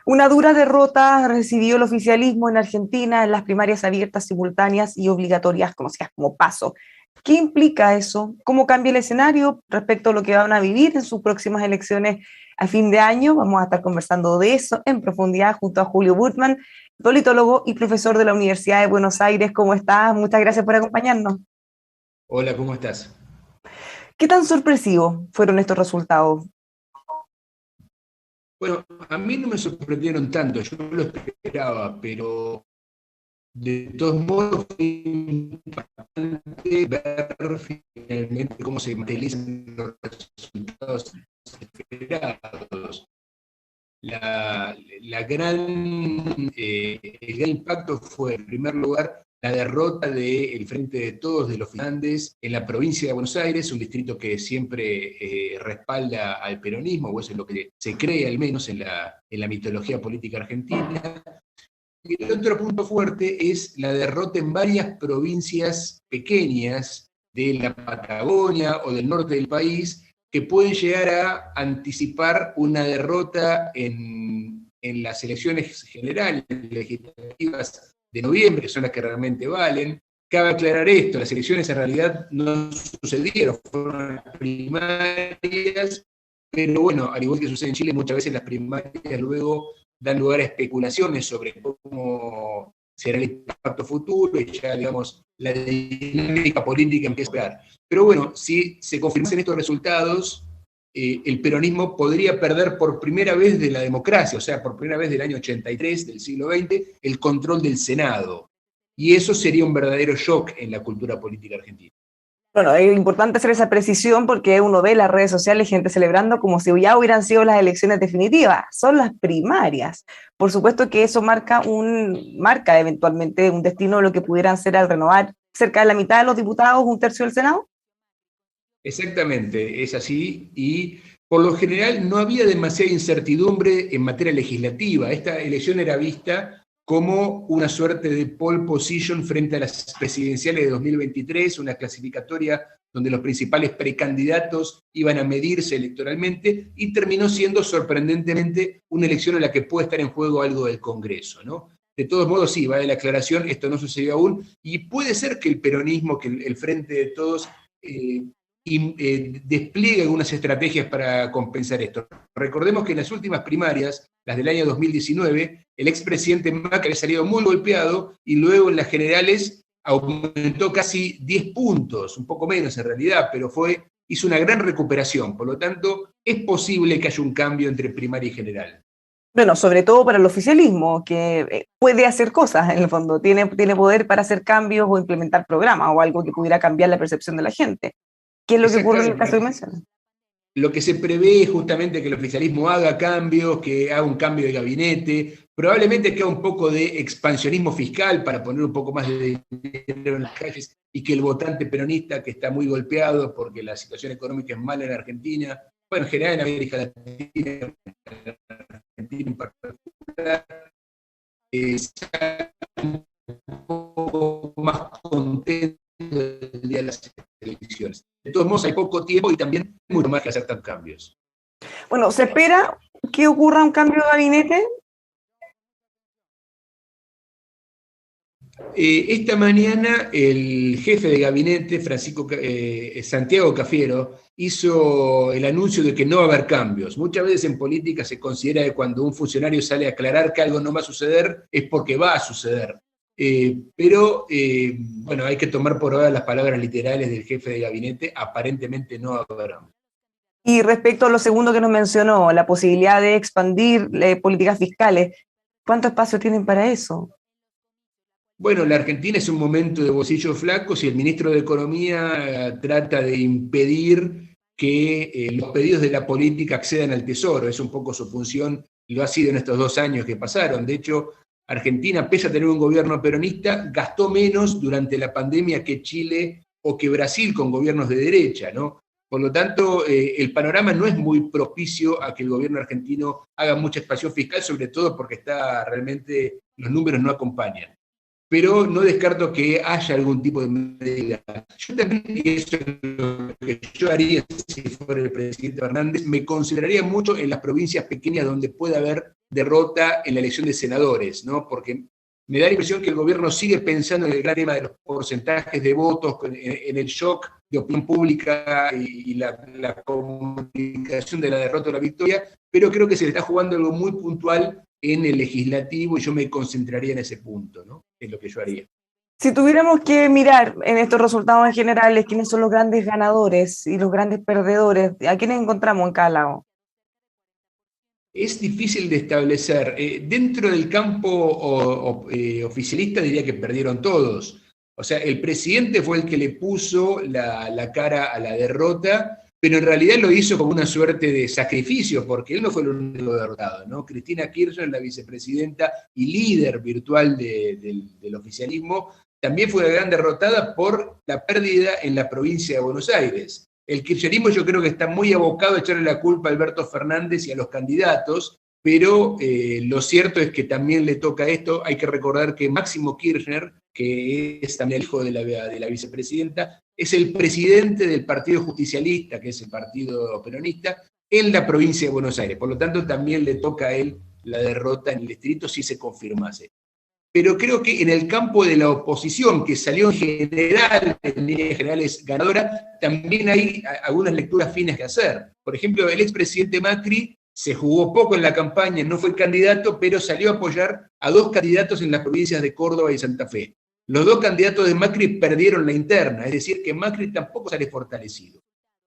Una dura derrota recibió el oficialismo en Argentina en las primarias abiertas, simultáneas y obligatorias, conocidas como PASO. ¿Qué implica eso? ¿Cómo cambia el escenario respecto a lo que van a vivir en sus próximas elecciones a fin de año? Vamos a estar conversando de eso en profundidad junto a Julio Burtman, politólogo y profesor de la Universidad de Buenos Aires. ¿Cómo estás? Muchas gracias por acompañarnos. Hola, ¿cómo estás? ¿Qué tan sorpresivos fueron estos resultados? Bueno, a mí no me sorprendieron tanto, yo lo esperaba, pero de todos modos fue impactante ver finalmente cómo se materializan los resultados esperados. El gran impacto fue, en primer lugar, la derrota del Frente de Todos de los Andes en la provincia de Buenos Aires, un distrito que siempre respalda al peronismo, o eso es lo que se cree al menos en la mitología política argentina. Y el otro punto fuerte es la derrota en varias provincias pequeñas de la Patagonia o del norte del país, que pueden llegar a anticipar una derrota en las elecciones generales legislativas de noviembre, que son las que realmente valen. Cabe aclarar esto, las elecciones en realidad no sucedieron, fueron las primarias, pero bueno, al igual que sucede en Chile, muchas veces las primarias luego dan lugar a especulaciones sobre cómo será el impacto futuro y ya, digamos, la dinámica política empieza a pegar. Pero bueno, si se confirman estos resultados, el peronismo podría perder por primera vez de la democracia, o sea, por primera vez del año 83 del siglo XX, el control del Senado. Y eso sería un verdadero shock en la cultura política argentina. Bueno, es importante hacer esa precisión porque uno ve las redes sociales gente celebrando como si ya hubieran sido las elecciones definitivas. Son las primarias. Por supuesto que eso marca eventualmente un destino de lo que pudieran ser al renovar cerca de la mitad de los diputados, un tercio del Senado. Exactamente, es así. Y por lo general no había demasiada incertidumbre en materia legislativa. Esta elección era vista como una suerte de pole position frente a las presidenciales de 2023, una clasificatoria donde los principales precandidatos iban a medirse electoralmente, y terminó siendo sorprendentemente una elección en la que puede estar en juego algo del Congreso, ¿no? De todos modos, sí, va de la aclaración, esto no sucedió aún, y puede ser que el peronismo, que el Frente de Todos, despliegue algunas estrategias para compensar esto. Recordemos que en las últimas primarias, las del año 2019, el expresidente Macri había salido muy golpeado y luego en las generales aumentó casi 10 puntos, un poco menos en realidad, pero hizo una gran recuperación. Por lo tanto, es posible que haya un cambio entre primaria y general. Bueno, sobre todo para el oficialismo, que puede hacer cosas en el fondo, tiene poder para hacer cambios o implementar programas o algo que pudiera cambiar la percepción de la gente. ¿Qué es lo que ocurre en el caso de Menciones? Lo que se prevé es justamente que el oficialismo haga cambios, que haga un cambio de gabinete, probablemente que haga un poco de expansionismo fiscal para poner un poco más de dinero en las calles y que el votante peronista, que está muy golpeado porque la situación económica es mala en Argentina, bueno, en general en América Latina, en particular, sea un poco más contento el día de las elecciones. De todos modos, hay poco tiempo y también mucho más que hacer tantos cambios. Bueno, ¿se espera que ocurra un cambio de gabinete? Esta mañana el jefe de gabinete, Santiago Cafiero, hizo el anuncio de que no va a haber cambios. Muchas veces en política se considera que cuando un funcionario sale a aclarar que algo no va a suceder, es porque va a suceder. Pero bueno, hay que tomar por ahora las palabras literales del jefe de gabinete, aparentemente no habrá. Y respecto a lo segundo que nos mencionó, la posibilidad de expandir políticas fiscales, ¿cuánto espacio tienen para eso? Bueno, la Argentina es un momento de bolsillos flacos y el ministro de Economía trata de impedir que los pedidos de la política accedan al Tesoro. Es un poco su función y lo ha sido en estos 2 años que pasaron. De hecho, Argentina, pese a tener un gobierno peronista, gastó menos durante la pandemia que Chile o que Brasil con gobiernos de derecha, ¿no? Por lo tanto, el panorama no es muy propicio a que el gobierno argentino haga mucha expansión fiscal, sobre todo porque realmente los números no acompañan. Pero no descarto que haya algún tipo de medida. Yo también, y eso es lo que que yo haría si fuera el presidente Fernández, me concentraría mucho en las provincias pequeñas donde pueda haber derrota en la elección de senadores, ¿no? Porque me da la impresión que el gobierno sigue pensando en el gran tema de los porcentajes de votos, en el shock de opinión pública y la comunicación de la derrota o la victoria, pero creo que se le está jugando algo muy puntual en el legislativo y yo me concentraría en ese punto, ¿no? Es lo que yo haría. Si tuviéramos que mirar en estos resultados en generales quiénes son los grandes ganadores y los grandes perdedores, ¿a quiénes encontramos en cada lado? Es difícil de establecer. Dentro del campo oficialista diría que perdieron todos. O sea, el presidente fue el que le puso la cara a la derrota, pero en realidad lo hizo como una suerte de sacrificio, porque él no fue el único derrotado, ¿no? Cristina Kirchner, la vicepresidenta y líder virtual del oficialismo, también fue una gran derrotada por la pérdida en la provincia de Buenos Aires. El kirchnerismo yo creo que está muy abocado a echarle la culpa a Alberto Fernández y a los candidatos, pero lo cierto es que también le toca esto. Hay que recordar que Máximo Kirchner, que es también el hijo de la vicepresidenta, es el presidente del Partido Justicialista, que es el partido peronista, en la provincia de Buenos Aires. Por lo tanto, también le toca a él la derrota en el distrito si se confirmase. Pero creo que en el campo de la oposición, que salió en general, en líneas generales ganadora, también hay algunas lecturas finas que hacer. Por ejemplo, el expresidente Macri se jugó poco en la campaña, no fue candidato, pero salió a apoyar a dos candidatos en las provincias de Córdoba y Santa Fe. Los dos candidatos de Macri perdieron la interna, es decir, que Macri tampoco sale fortalecido.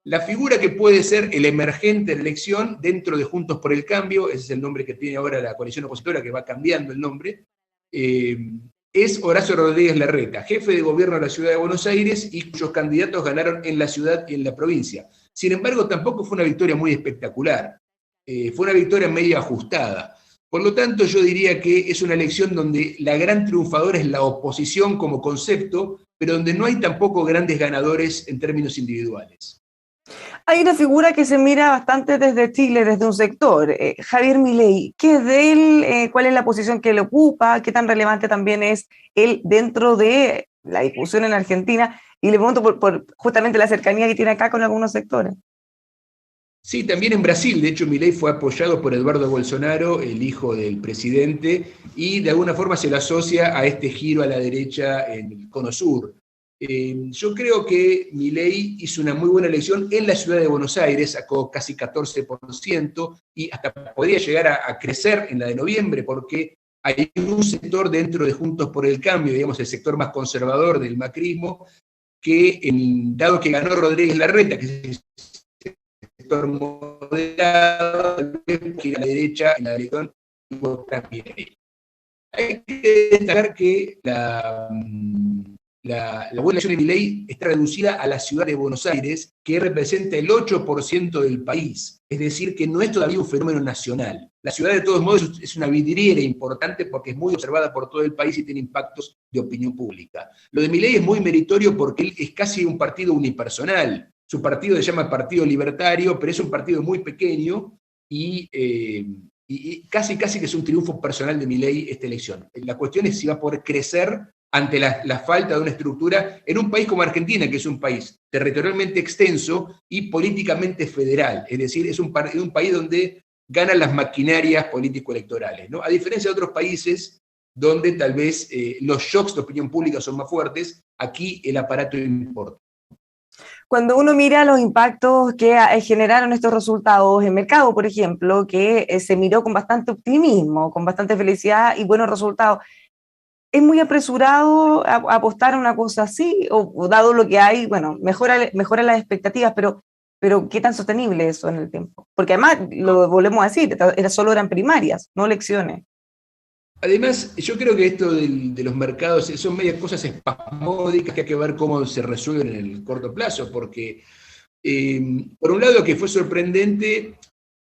La figura que puede ser el emergente de la elección dentro de Juntos por el Cambio, ese es el nombre que tiene ahora la coalición opositora, que va cambiando el nombre, es Horacio Rodríguez Larreta, jefe de gobierno de la ciudad de Buenos Aires y cuyos candidatos ganaron en la ciudad y en la provincia. Sin embargo, tampoco fue una victoria muy espectacular, fue una victoria medio ajustada. Por lo tanto, yo diría que es una elección donde la gran triunfadora es la oposición como concepto, pero donde no hay tampoco grandes ganadores en términos individuales. Hay una figura que se mira bastante desde Chile, desde un sector, Javier Milei. ¿Qué es de él? ¿Cuál es la posición que él ocupa? ¿Qué tan relevante también es él dentro de la discusión en Argentina? Y le pregunto por justamente la cercanía que tiene acá con algunos sectores. Sí, también en Brasil, de hecho Milei fue apoyado por Eduardo Bolsonaro, el hijo del presidente, y de alguna forma se lo asocia a este giro a la derecha en el Cono Sur. Yo creo que Milei hizo una muy buena elección en la ciudad de Buenos Aires, sacó casi 14% y hasta podría llegar a crecer en la de noviembre, porque hay un sector dentro de Juntos por el Cambio, digamos el sector más conservador del macrismo, que dado que ganó Rodríguez Larreta, que es el sector moderado, que a la derecha en la elección vota Milei. Hay que destacar que la buena elección de Milei está reducida a la ciudad de Buenos Aires, que representa el 8% del país. Es decir, que no es todavía un fenómeno nacional. La ciudad, de todos modos, es una vidriera importante porque es muy observada por todo el país y tiene impactos de opinión pública. Lo de Milei es muy meritorio porque él es casi un partido unipersonal. Su partido se llama Partido Libertario, pero es un partido muy pequeño y casi que es un triunfo personal de Milei esta elección. La cuestión es si va a poder crecer ante la falta de una estructura en un país como Argentina, que es un país territorialmente extenso y políticamente federal. Es decir, es un país donde ganan las maquinarias político-electorales, ¿no? A diferencia de otros países donde tal vez los shocks de opinión pública son más fuertes, aquí el aparato importa. Cuando uno mira los impactos que generaron estos resultados en mercado, por ejemplo, que se miró con bastante optimismo, con bastante felicidad y buenos resultados, ¿es muy apresurado apostar a una cosa así? O dado lo que hay, bueno, mejora las expectativas, pero ¿qué tan sostenible es eso en el tiempo? Porque además, lo volvemos a decir, solo eran primarias, no elecciones. Además, yo creo que esto de los mercados son medias cosas espasmódicas que hay que ver cómo se resuelven en el corto plazo, porque por un lado que fue sorprendente,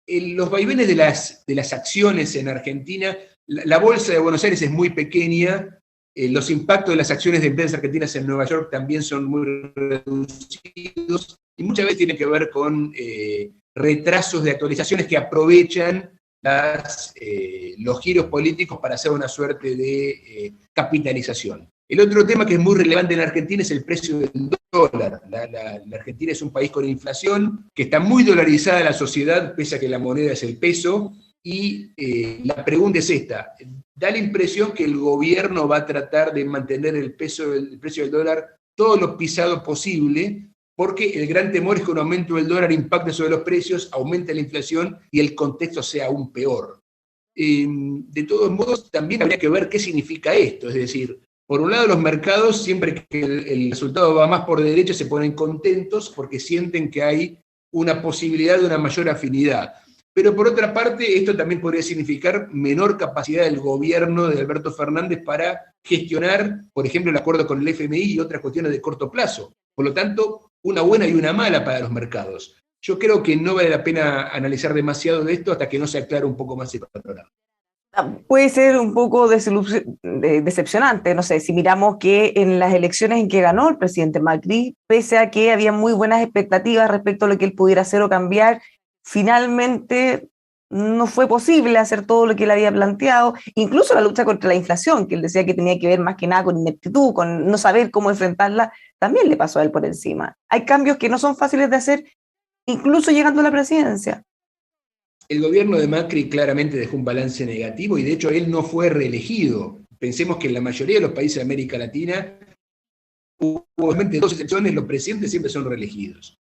los vaivenes de las acciones en Argentina, la bolsa de Buenos Aires es muy pequeña, los impactos de las acciones de empresas argentinas en Nueva York también son muy reducidos, y muchas veces tienen que ver con retrasos de actualizaciones que aprovechan los giros políticos para hacer una suerte de capitalización. El otro tema que es muy relevante en Argentina es el precio del dólar. La Argentina es un país con inflación, que está muy dolarizada la sociedad, pese a que la moneda es el peso, y la pregunta es esta: da la impresión que el gobierno va a tratar de mantener el precio del dólar todo lo pisado posible, porque el gran temor es que un aumento del dólar impacte sobre los precios, aumente la inflación y el contexto sea aún peor. De todos modos, también habría que ver qué significa esto, es decir, por un lado los mercados, siempre que el resultado va más por derecha, se ponen contentos porque sienten que hay una posibilidad de una mayor afinidad. Pero por otra parte, esto también podría significar menor capacidad del gobierno de Alberto Fernández para gestionar, por ejemplo, el acuerdo con el FMI y otras cuestiones de corto plazo. Por lo tanto, una buena y una mala para los mercados. Yo creo que no vale la pena analizar demasiado de esto hasta que no se aclare un poco más el panorama. Puede ser un poco decepcionante, no sé, si miramos que en las elecciones en que ganó el presidente Macri, pese a que había muy buenas expectativas respecto a lo que él pudiera hacer o cambiar, finalmente no fue posible hacer todo lo que él había planteado, incluso la lucha contra la inflación, que él decía que tenía que ver más que nada con ineptitud, con no saber cómo enfrentarla, también le pasó a él por encima. Hay cambios que no son fáciles de hacer, incluso llegando a la presidencia. El gobierno de Macri claramente dejó un balance negativo y de hecho él no fue reelegido. Pensemos que en la mayoría de los países de América Latina, hubo solamente 2 excepciones, los presidentes siempre son reelegidos.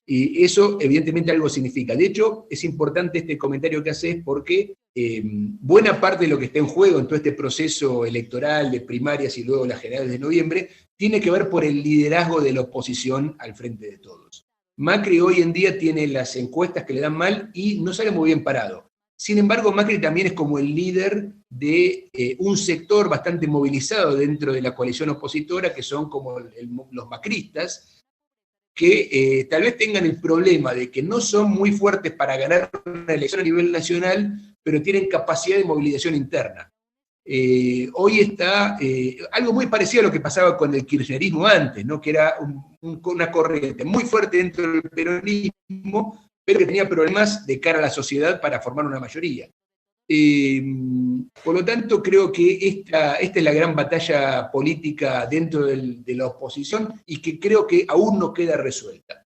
Y eso evidentemente algo significa. De hecho, es importante este comentario que haces porque buena parte de lo que está en juego en todo este proceso electoral de primarias y luego las generales de noviembre tiene que ver por el liderazgo de la oposición al frente de todos. Macri hoy en día tiene las encuestas que le dan mal y no sale muy bien parado. Sin embargo, Macri también es como el líder de un sector bastante movilizado dentro de la coalición opositora, que son como los macristas, que tal vez tengan el problema de que no son muy fuertes para ganar una elección a nivel nacional, pero tienen capacidad de movilización interna. Hoy está algo muy parecido a lo que pasaba con el kirchnerismo antes, ¿no? Que era una corriente muy fuerte dentro del peronismo, pero que tenía problemas de cara a la sociedad para formar una mayoría. Por lo tanto, creo que esta es la gran batalla política dentro de la oposición y que creo que aún no queda resuelta.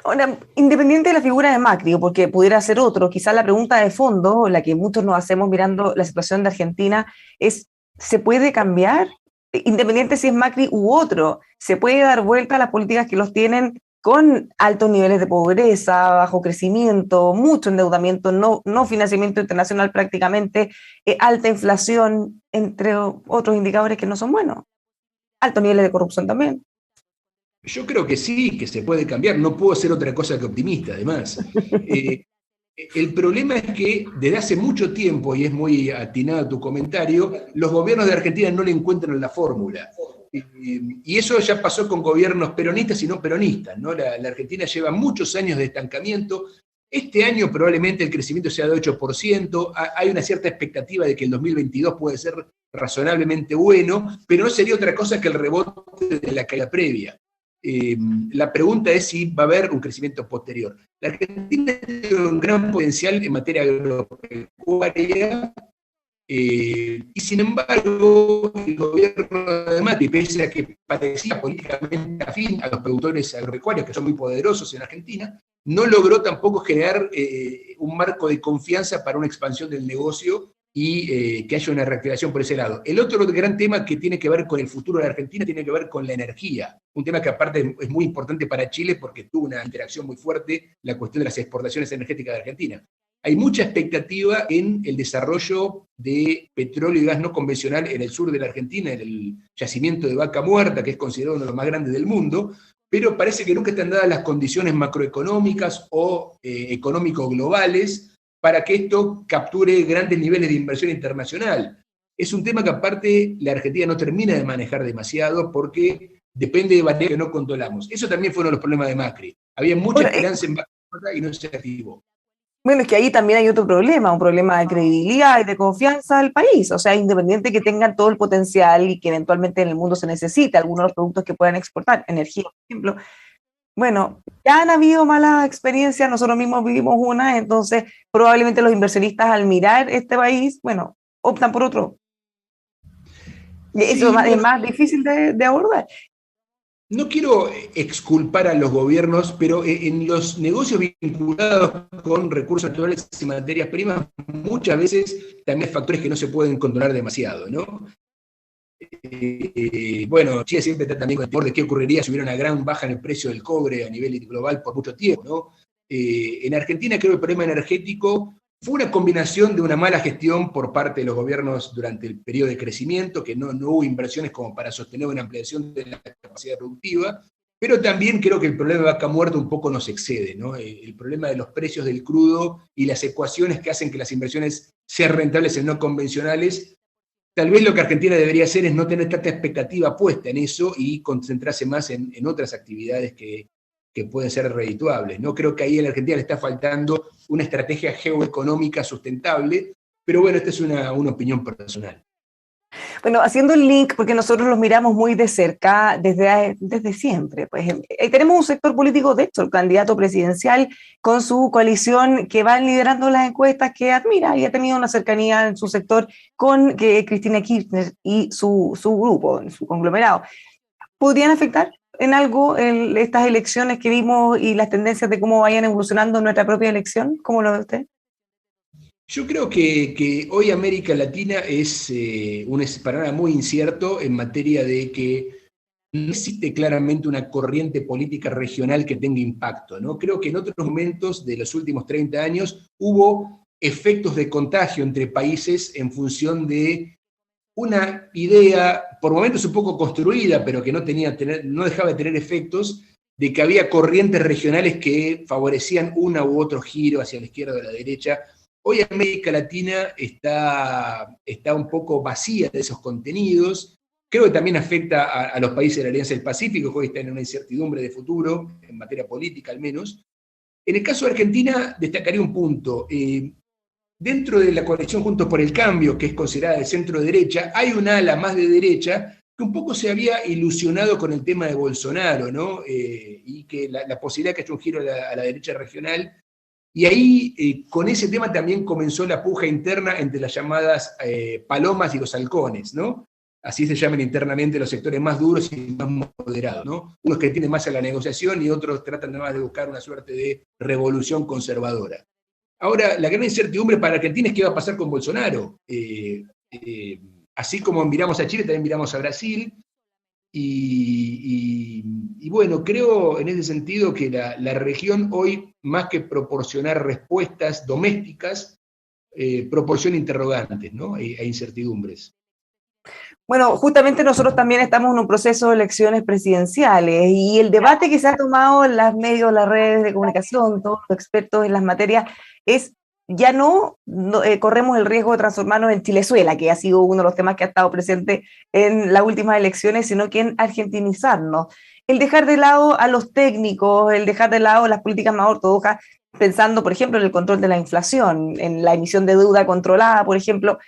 Ahora, independiente de la figura de Macri, porque pudiera ser otro, quizás la pregunta de fondo, la que muchos nos hacemos mirando la situación de Argentina, es, ¿se puede cambiar? Independiente si es Macri u otro, ¿se puede dar vuelta a las políticas que los tienen con altos niveles de pobreza, bajo crecimiento, mucho endeudamiento, no financiamiento internacional prácticamente, alta inflación, entre otros indicadores que no son buenos? Altos niveles de corrupción también. Yo creo que sí, que se puede cambiar. No puedo ser otra cosa que optimista, además. El problema es que desde hace mucho tiempo, y es muy atinado tu comentario, los gobiernos de Argentina no le encuentran la fórmula. Y eso ya pasó con gobiernos peronistas y no peronistas, ¿no? La Argentina lleva muchos años de estancamiento. Este año probablemente el crecimiento sea de 8%. Hay una cierta expectativa de que el 2022 puede ser razonablemente bueno, pero no sería otra cosa que el rebote de la caída previa. La pregunta es si va a haber un crecimiento posterior. La Argentina tiene un gran potencial en materia agropecuaria y sin embargo el gobierno de Macri, pese a que parecía políticamente afín a los productores agropecuarios, que son muy poderosos en Argentina, no logró tampoco generar un marco de confianza para una expansión del negocio y que haya una reactivación por ese lado. El otro gran tema que tiene que ver con el futuro de la Argentina tiene que ver con la energía, un tema que aparte es muy importante para Chile porque tuvo una interacción muy fuerte la cuestión de las exportaciones energéticas de Argentina. Hay mucha expectativa en el desarrollo de petróleo y gas no convencional en el sur de la Argentina, en el yacimiento de Vaca Muerta, que es considerado uno de los más grandes del mundo, pero parece que nunca están dadas las condiciones macroeconómicas o económico-globales para que esto capture grandes niveles de inversión internacional. Es un tema que aparte la Argentina no termina de manejar demasiado porque depende de variables que no controlamos. Eso también fue uno de los problemas de Macri. Había mucha esperanza en Vaca Muerta y no se activó. Bueno, es que ahí también hay otro problema, un problema de credibilidad y de confianza del país. O sea, independiente que tengan todo el potencial y que eventualmente en el mundo se necesite algunos de los productos que puedan exportar, energía, por ejemplo. Bueno, ya han habido malas experiencias, nosotros mismos vivimos una, entonces probablemente los inversionistas al mirar este país, bueno, optan por otro. Eso Sí, es bueno, más difícil de abordar. no quiero exculpar a los gobiernos, pero en los negocios vinculados con recursos naturales y materias primas, muchas veces también hay factores que no se pueden controlar demasiado, ¿no? Bueno, Chile siempre está también con el temor de qué ocurriría si hubiera una gran baja en el precio del cobre a nivel global por mucho tiempo, ¿no? En Argentina creo que el problema energético fue una combinación de una mala gestión por parte de los gobiernos durante el periodo de crecimiento, que no hubo inversiones como para sostener una ampliación de la capacidad productiva, pero también creo que el problema de vaca muerta un poco nos excede, ¿no? El problema de los precios del crudo y las ecuaciones que hacen que las inversiones sean rentables en no convencionales. Tal vez lo que Argentina debería hacer es no tener tanta expectativa puesta en eso y concentrarse más en otras actividades que pueden ser redituables, ¿no? Creo que ahí en la Argentina le está faltando una estrategia geoeconómica sustentable, pero bueno, esta es una opinión personal. Bueno, haciendo el link, porque nosotros los miramos muy de cerca desde siempre. Pues tenemos un sector político, de hecho, el candidato presidencial con su coalición que van liderando las encuestas, que admira y ha tenido una cercanía en su sector con Cristina Kirchner y su grupo, su conglomerado. ¿Podrían afectar en algo estas elecciones que vimos y las tendencias de cómo vayan evolucionando nuestra propia elección? ¿Cómo lo ve usted? Yo creo que hoy América Latina es un panorama muy incierto en materia de que no existe claramente una corriente política regional que tenga impacto, ¿no? Creo que en otros momentos de los últimos 30 años hubo efectos de contagio entre países en función de una idea, por momentos un poco construida, pero que no dejaba de tener efectos, de que había corrientes regionales que favorecían una u otro giro hacia la izquierda o a la derecha. Hoy América Latina está un poco vacía de esos contenidos. Creo que también afecta a los países de la Alianza del Pacífico, que hoy están en una incertidumbre de futuro, en materia política al menos. En el caso de Argentina, destacaría un punto. Dentro de la coalición Juntos por el Cambio, que es considerada de centro-derecha, hay un ala más de derecha que un poco se había ilusionado con el tema de Bolsonaro, ¿no? Y que la posibilidad de que haya un giro a la derecha regional. Y ahí, con ese tema también comenzó la puja interna entre las llamadas palomas y los halcones, ¿no? Así se llaman internamente los sectores más duros y más moderados, ¿no? Unos que tienden más a la negociación y otros tratan más de buscar una suerte de revolución conservadora. Ahora, la gran incertidumbre para Argentina es qué va a pasar con Bolsonaro. Así como miramos a Chile, también miramos a Brasil. Y bueno, creo en ese sentido que la región hoy, más que proporcionar respuestas domésticas, proporciona interrogantes, ¿no? E incertidumbres. Bueno, justamente nosotros también estamos en un proceso de elecciones presidenciales y el debate que se ha tomado en los medios, las redes de comunicación, todos los expertos en las materias, es ya no corremos el riesgo de transformarnos en Chilezuela, que ha sido uno de los temas que ha estado presente en las últimas elecciones, sino que en argentinizarnos. El dejar de lado a los técnicos, el dejar de lado las políticas más ortodoxas, pensando, por ejemplo, en el control de la inflación, en la emisión de deuda controlada, por ejemplo,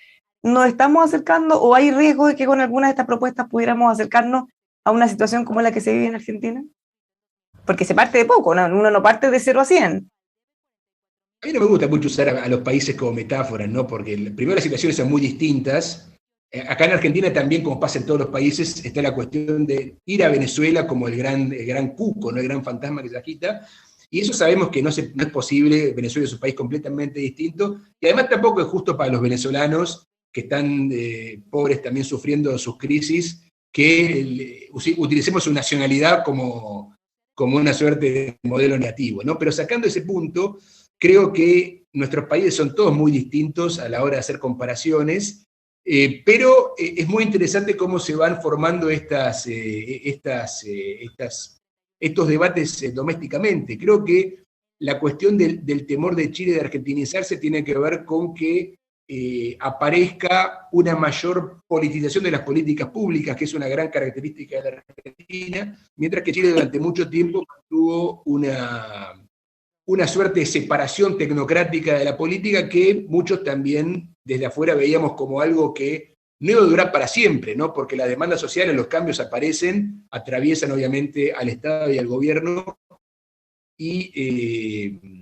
¿nos estamos acercando o hay riesgo de que con alguna de estas propuestas pudiéramos acercarnos a una situación como la que se vive en Argentina? Porque se parte de poco, ¿no? Uno no parte de 0 a 100. A mí no me gusta mucho usar a los países como metáforas, ¿no? Porque primero las situaciones son muy distintas. Acá en Argentina también, como pasa en todos los países, está la cuestión de ir a Venezuela como el gran cuco, ¿no? El gran fantasma que se agita. Y eso sabemos que no es posible. Venezuela es un país completamente distinto. Y además tampoco es justo para los venezolanos que están pobres también sufriendo sus crisis, que utilicemos su nacionalidad como una suerte de modelo negativo, ¿no? Pero sacando ese punto, creo que nuestros países son todos muy distintos a la hora de hacer comparaciones, pero es muy interesante cómo se van formando estos debates domésticamente. Creo que la cuestión del temor de Chile de argentinizarse tiene que ver con que aparezca una mayor politización de las políticas públicas, que es una gran característica de la Argentina, mientras que Chile durante mucho tiempo tuvo una suerte de separación tecnocrática de la política que muchos también desde afuera veíamos como algo que no iba a durar para siempre, ¿no? Porque las demandas sociales, los cambios aparecen, atraviesan obviamente al Estado y al gobierno y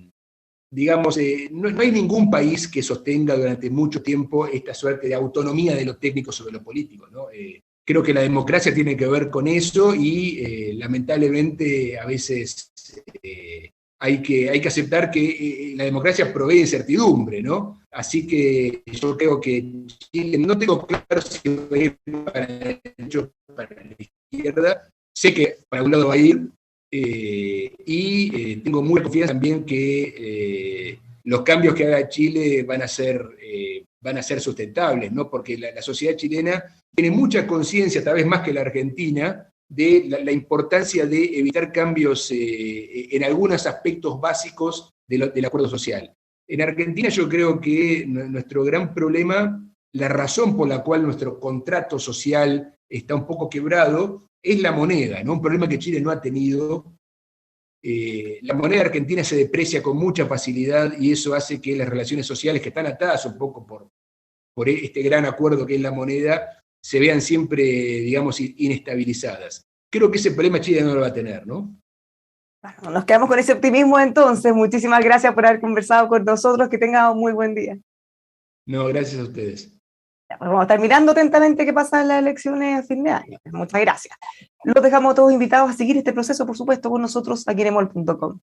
digamos, no hay ningún país que sostenga durante mucho tiempo esta suerte de autonomía de los técnicos sobre los políticos, ¿no? Creo que la democracia tiene que ver con eso y lamentablemente a veces hay que aceptar que la democracia provee incertidumbre, ¿no? Así que yo creo que Chile, no tengo claro si va a ir para la derecha o para la izquierda, sé que para algún lado va a ir, tengo mucha confianza también que los cambios que haga Chile van a ser sustentables, ¿no? Porque la sociedad chilena tiene mucha conciencia, tal vez más que la Argentina, de la importancia de evitar cambios en algunos aspectos básicos del acuerdo social. En Argentina yo creo que nuestro gran problema, la razón por la cual nuestro contrato social está un poco quebrado, es la moneda, ¿no? Un problema que Chile no ha tenido. La moneda argentina se deprecia con mucha facilidad y eso hace que las relaciones sociales, que están atadas un poco por este gran acuerdo que es la moneda, se vean siempre, digamos, inestabilizadas. Creo que ese problema Chile no lo va a tener, ¿no? Bueno, nos quedamos con ese optimismo entonces. Muchísimas gracias por haber conversado con nosotros. Que tengan un muy buen día. No, gracias a ustedes. Ya, pues vamos a estar mirando atentamente qué pasa en las elecciones a fin de año. Muchas gracias. Los dejamos todos invitados a seguir este proceso, por supuesto, con nosotros aquí en emol.com.